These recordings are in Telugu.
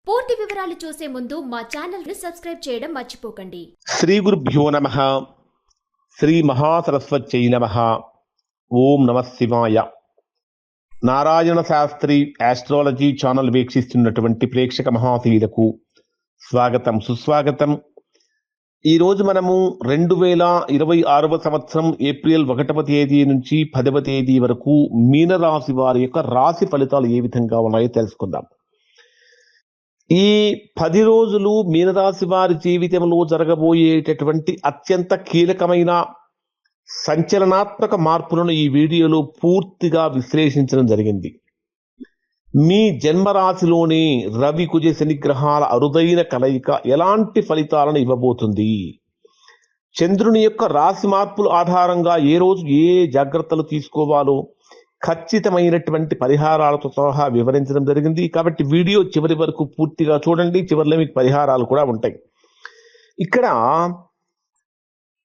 పూర్తి వివరాలు చూసే ముందు మా ఛానల్ ని సబ్స్క్రైబ్ చేయడం మర్చిపోకండి. శ్రీ గురుభ్యో నమః. శ్రీ మహాసరస్వత్యై నమః. ఓం నమః శివాయ. నారాయణ శాస్త్రి ఆస్ట్రాలజీ ఛానల్ వీక్షిస్తున్నటువంటి ప్రేక్షక మహాశీలకు స్వాగతం, సుస్వాగతం. ఈరోజు మనము 2026వ సంవత్సరం ఏప్రిల్ 1వ తేదీ నుంచి 10వ తేదీ వరకు మీనరాశి వారి యొక్క రాశి ఫలితాలు ఏ విధంగా ఉన్నాయో తెలుసుకుందాం. ఈ 10 రోజులు మీనరాశి వారి జీవితంలో జరగబోయేటటువంటి అత్యంత కీలకమైన సంచలనాత్మక మార్పులను ఈ వీడియోలో పూర్తిగా విశ్లేషించడం జరిగింది. మీ జన్మరాశిలోని రవి కుజ శని గ్రహాల అరుదైన కలయిక ఎలాంటి ఫలితాలను ఇవ్వబోతుంది, చంద్రుని యొక్క రాశి మార్పుల ఆధారంగా ఏ రోజు ఏ జాగ్రత్తలు తీసుకోవాలో ఖచ్చితమైనటువంటి పరిహారాలతో సహా వివరించడం జరిగింది. కాబట్టి వీడియో చివరి వరకు పూర్తిగా చూడండి. చివరిలో మీకు పరిహారాలు కూడా ఉంటాయి. ఇక్కడ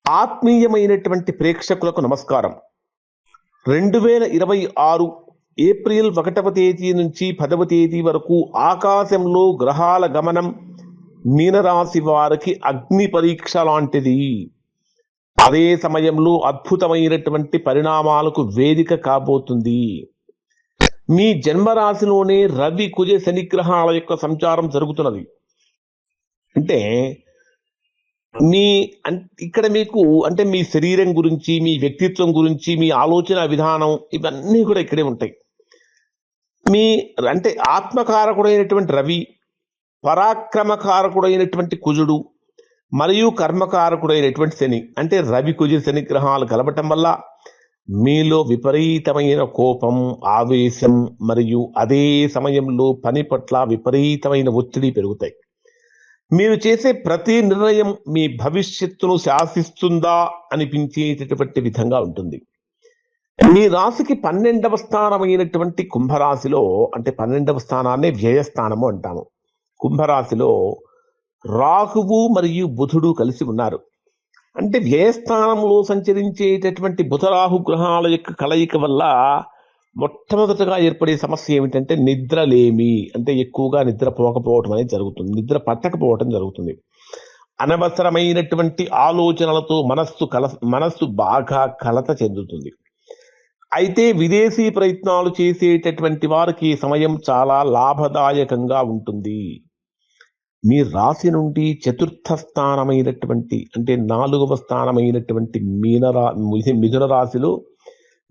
ఆత్మీయమైనటువంటి ప్రేక్షకులకు నమస్కారం. 2026 ఏప్రిల్ 1వ తేదీ నుంచి 10వ తేదీ వరకు ఆకాశంలో గ్రహాల గమనం మీనరాశి వారికి అగ్ని పరీక్ష లాంటిది. అదే సమయంలో అద్భుతమైనటువంటి పరిణామాలకు వేదిక కాబోతుంది. మీ జన్మరాశిలోనే రవి కుజ శని గ్రహాల యొక్క సంచారం జరుగుతున్నది. అంటే ఇక్కడ మీకు మీ శరీరం గురించి, మీ వ్యక్తిత్వం గురించి, మీ ఆలోచన విధానం ఇవన్నీ కూడా ఇక్కడే ఉంటాయి. మీ ఆత్మకారకుడైనటువంటి రవి, పరాక్రమకారకుడైనటువంటి కుజుడు మరియు కర్మకారకుడైనటువంటి శని, రవి కుజ శని గ్రహాలు కలవటం వల్ల మీలో విపరీతమైన కోపం, ఆవేశం మరియు అదే సమయంలో పని పట్ల విపరీతమైన ఒత్తిడి పెరుగుతాయి. మీరు చేసే ప్రతి నిర్ణయం మీ భవిష్యత్తును శాసిస్తుందా అనిపించేటటువంటి విధంగా ఉంటుంది. మీ రాశికి 12వ స్థానమైనటువంటి కుంభరాశిలో, 12వ స్థానాన్ని వ్యయస్థానము అంటాము. కుంభరాశిలో రాహువు మరియు బుధుడు కలిసి ఉన్నారు. వ్యయస్థానంలో సంచరించేటటువంటి బుధరాహు గ్రహాల యొక్క కలయిక వల్ల మొట్టమొదటగా ఏర్పడే సమస్య ఏమిటంటే నిద్రలేమి. ఎక్కువగా నిద్రపోకపోవటం అనేది జరుగుతుంది, నిద్ర పట్టకపోవటం జరుగుతుంది. అనవసరమైనటువంటి ఆలోచనలతో మనస్సు బాగా కలత చెందుతుంది. అయితే విదేశీ ప్రయత్నాలు చేసేటటువంటి వారికి సమయం చాలా లాభదాయకంగా ఉంటుంది. మీ రాశి నుండి 4వ స్థానమైనటువంటి 4వ స్థానమైనటువంటి మిథున రాశిలో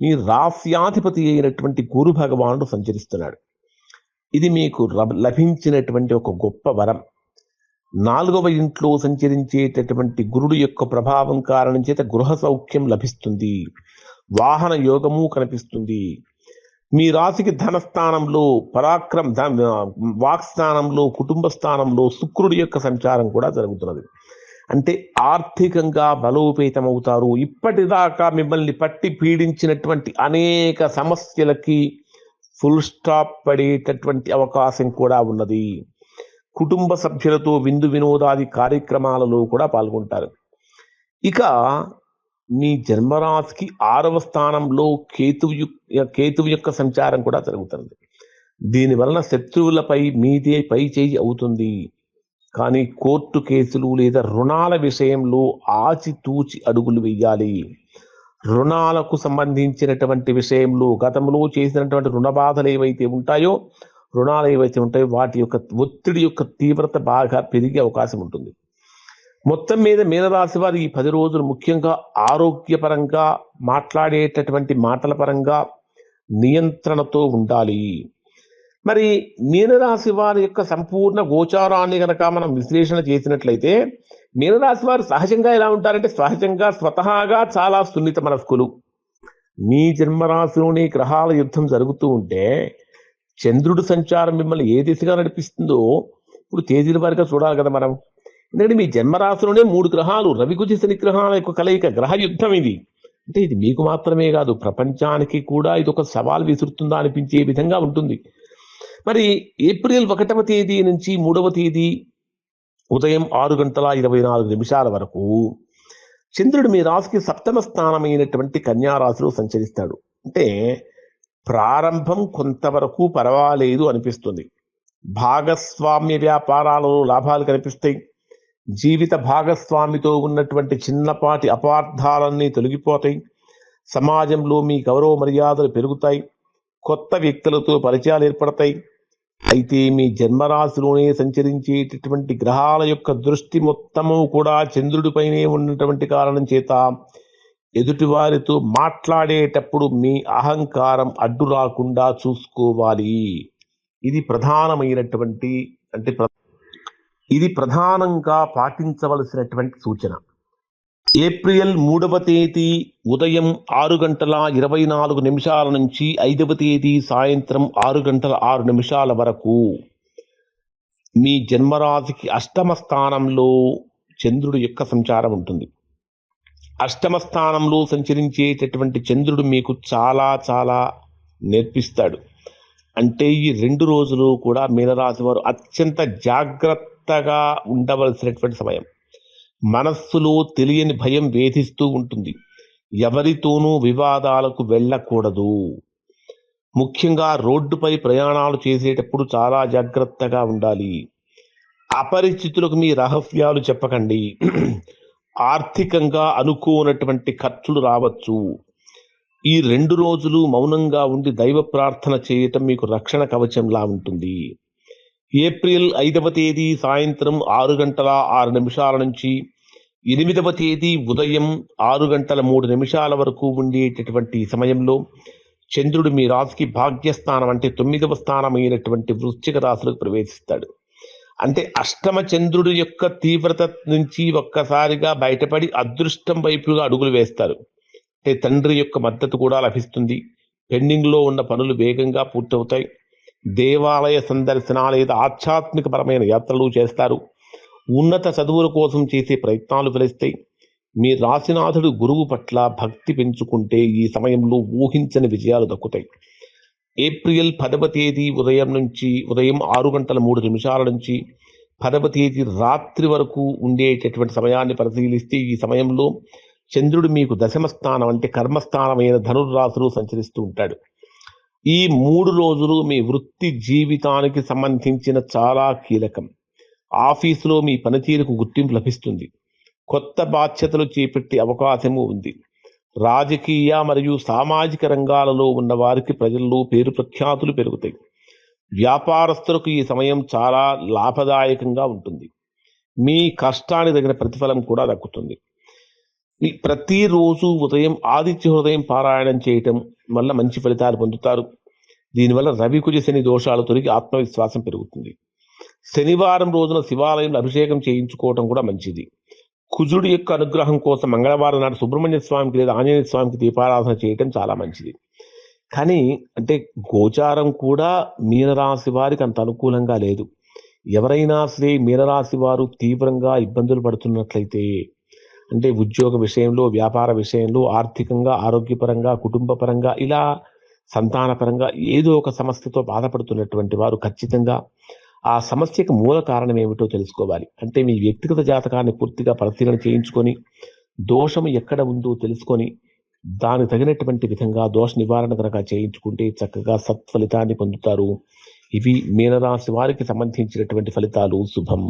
మీ రాశ్యాధిపతి అయినటువంటి గురు భగవానుడు సంచరిస్తున్నాడు. ఇది మీకు లభించినటువంటి ఒక గొప్ప వరం. 4వ ఇంట్లో సంచరించేటటువంటి గురుడు యొక్క ప్రభావం కారణం చేత గృహ సౌఖ్యం లభిస్తుంది, వాహన యోగము కనిపిస్తుంది. మీ రాశికి ధనస్థానంలో వాక్స్థానంలో, కుటుంబ స్థానంలో శుక్రుడి యొక్క సంచారం కూడా జరుగుతున్నది. ఆర్థికంగా బలోపేతమవుతారు. ఇప్పటిదాకా మిమ్మల్ని పట్టి పీడించినటువంటి అనేక సమస్యలకి ఫుల్ స్టాప్ పడేటటువంటి అవకాశం కూడా ఉన్నది. కుటుంబ సభ్యులతో విందు వినోదాది కార్యక్రమాలలో కూడా పాల్గొంటారు. ఇక మీ జన్మరాశికి 6వ స్థానంలో కేతువు యొక్క సంచారం కూడా జరుగుతుంది. దీనివలన శత్రువులపై మీదే పై చేయి అవుతుంది. కానీ కోర్టు కేసులు లేదా రుణాల విషయంలో ఆచితూచి అడుగులు వేయాలి. రుణాలకు సంబంధించినటువంటి విషయంలో గతంలో చేసినటువంటి రుణ బాధలు ఏవైతే ఉంటాయో, వాటి యొక్క ఒత్తిడి యొక్క తీవ్రత బాగా పెరిగే అవకాశం ఉంటుంది. మొత్తం మీద మీనరాశి వారి ఈ 10 రోజులు ముఖ్యంగా ఆరోగ్యపరంగా, మాట్లాడేటటువంటి మాటల పరంగా నియంత్రణతో ఉండాలి. మరి మీనరాశి వారి యొక్క సంపూర్ణ గోచారాన్ని కనుక మనం విశ్లేషణ చేసినట్లయితే, మీనరాశి వారు సహజంగా ఎలా ఉంటారంటే స్వతహాగా చాలా సున్నిత మనస్కులు. మీ జన్మరాశిలోని గ్రహాల యుద్ధం జరుగుతూ ఉంటే చంద్రుడి సంచారం మిమ్మల్ని ఏ దిశగా నడిపిస్తుందో ఇప్పుడు తేదీల వారిగా చూడాలి కదా మనం. మీ జన్మరాశిలోనే 3 గ్రహాలు, రవి కుజ శని గ్రహాల యొక్క కలయిక, గ్రహ యుద్ధం ఇది. ఇది మీకు మాత్రమే కాదు, ప్రపంచానికి కూడా ఇది ఒక సవాల్ విసురుతుందా అనిపించే విధంగా ఉంటుంది. మరి ఏప్రిల్ 1వ తేదీ నుంచి 3వ తేదీ ఉదయం 6:24 వరకు చంద్రుడు మీ రాశికి 7వ స్థానమైనటువంటి కన్యా రాశిలో సంచరిస్తాడు. ప్రారంభం కొంతవరకు పర్వాలేదు అనిపిస్తుంది. భాగస్వామ్య వ్యాపారాలలో లాభాలు కనిపిస్తాయి. జీవిత భాగస్వామితో ఉన్నటువంటి చిన్నపాటి అపార్థాలన్నీ తొలగిపోతాయి. సమాజంలో మీ గౌరవ మర్యాదలు పెరుగుతాయి. కొత్త వ్యక్తులతో పరిచయాలు ఏర్పడతాయి. అయితే మీ జన్మరాశిలోనే సంచరించేటటువంటి గ్రహాల యొక్క దృష్టి మొత్తము కూడా చంద్రుడిపైనే ఉన్నటువంటి కారణం చేత ఎదుటివారితో మాట్లాడేటప్పుడు మీ అహంకారం అడ్డు రాకుండా చూసుకోవాలి. ఇది ప్రధానమైనటువంటి ఇది ప్రధానంగా పాటించవలసినటువంటి సూచన. ఏప్రిల్ 3వ తేదీ ఉదయం 6:24 నుంచి 5వ తేదీ సాయంత్రం 6:06 వరకు మీ జన్మరాశికి అష్టమ స్థానంలో చంద్రుడి యొక్క సంచారం ఉంటుంది. అష్టమ స్థానంలో సంచరించేటటువంటి చంద్రుడు మీకు చాలా చాలా నేర్పిస్తాడు. అంటే ఈ 2 రోజులు కూడా మీనరాశి వారు అత్యంత జాగ్రత్తగా ఉండవలసినటువంటి సమయం. మనస్సులో తెలియని భయం వేధిస్తూ ఉంటుంది. ఎవరితోనూ వివాదాలకు వెళ్ళకూడదు. ముఖ్యంగా రోడ్డుపై ప్రయాణాలు చేసేటప్పుడు చాలా జాగ్రత్తగా ఉండాలి. అపరిచితులకు మీ రహస్యాలు చెప్పకండి. ఆర్థికంగా అనుకోనటువంటి ఖర్చులు రావచ్చు. ఈ 2 రోజులు మౌనంగా ఉండి దైవ ప్రార్థన చేయటం మీకు రక్షణ కవచంలా ఉంటుంది. ఏప్రిల్ 5వ తేదీ సాయంత్రం 6:06 నుంచి 8వ తేదీ ఉదయం 6:03 వరకు ఉండేటటువంటి సమయంలో చంద్రుడు మీ రాశికి భాగ్యస్థానం అంటే 9వ స్థానమైనటువంటి వృశ్చిక రాశిలోకి ప్రవేశిస్తాడు. అంటే అష్టమ చంద్రుడి యొక్క తీవ్రత నుంచి ఒక్కసారిగా బయటపడి అదృష్టం వైపుగా అడుగులు వేస్తారు. అంటే తండ్రి యొక్క మద్దతు కూడా లభిస్తుంది. పెండింగ్లో ఉన్న పనులు వేగంగా పూర్తవుతాయి. దేవాలయ సందర్శన లేదా ఆధ్యాత్మికపరమైన యాత్రలు చేస్తారు. ఉన్నత చదువుల కోసం చేసే ప్రయత్నాలు ఫలిస్తాయి. మీ రాశినాథుడు గురువు పట్ల భక్తి పెంచుకుంటే ఈ సమయంలో ఊహించని విజయాలు దక్కుతాయి. ఏప్రిల్ 10వ తేదీ ఉదయం 6:03 నుంచి 10వ తేదీ రాత్రి వరకు ఉండేటటువంటి సమయాన్ని పరిశీలిస్తే ఈ సమయంలో చంద్రుడు మీకు దశమ స్థానం అంటే కర్మస్థానమైన ధనుర్రాశిలో సంచరిస్తూ ఉంటాడు. ఈ 3 రోజులు మీ వృత్తి జీవితానికి సంబంధించిన చాలా కీలకం. ఆఫీసులో మీ పనితీరుకు గుర్తింపు లభిస్తుంది. కొత్త బాధ్యతలు చేపట్టే అవకాశము ఉంది. రాజకీయ మరియు సామాజిక రంగాలలో ఉన్న వారికి ప్రజల్లో పేరు ప్రఖ్యాతులు పెరుగుతాయి. వ్యాపారస్తులకు ఈ సమయం చాలా లాభదాయకంగా ఉంటుంది. మీ కష్టానికి తగిన ప్రతిఫలం కూడా దక్కుతుంది. ప్రతిరోజు ఉదయం ఆదిత్య హృదయం పారాయణం చేయటం వల్ల మంచి ఫలితాలు పొందుతారు. దీనివల్ల రవి కుజ శని దోషాలు తొలగి ఆత్మవిశ్వాసం పెరుగుతుంది. శనివారం రోజున శివాలయంలో అభిషేకం చేయించుకోవటం కూడా మంచిది. కుజుడి యొక్క అనుగ్రహం కోసం మంగళవారం నాడు సుబ్రహ్మణ్య స్వామికి లేదా ఆంజనేయ స్వామికి దీపారాధన చేయటం చాలా మంచిది. కానీ అంటే గోచారం కూడా మీనరాశి వారికి అంత అనుకూలంగా లేదు. ఎవరైనా సరే మీనరాశి వారు తీవ్రంగా ఇబ్బందులు పడుతున్నట్లయితే అంటే ఉద్యోగ విషయంలో, వ్యాపార విషయంలో, ఆర్థికంగా, ఆరోగ్యపరంగా, కుటుంబపరంగా ఇలా సంతానపరంగా ఏదో ఒక సమస్యతో బాధపడుతున్నటువంటి వారు ఖచ్చితంగా ఆ సమస్యకు మూల కారణం ఏమిటో తెలుసుకోవాలి. అంటే మీ వ్యక్తిగత జాతకాన్ని పూర్తిగా పరిశీలన చేయించుకొని దోషం ఎక్కడ ఉందో తెలుసుకొని దానికి తగినటువంటి విధంగా దోష నివారణ కనుక చేయించుకుంటే చక్కగా సత్ఫలితాన్ని పొందుతారు. ఇవి మీనరాశి వారికి సంబంధించినటువంటి ఫలితాలు. శుభం.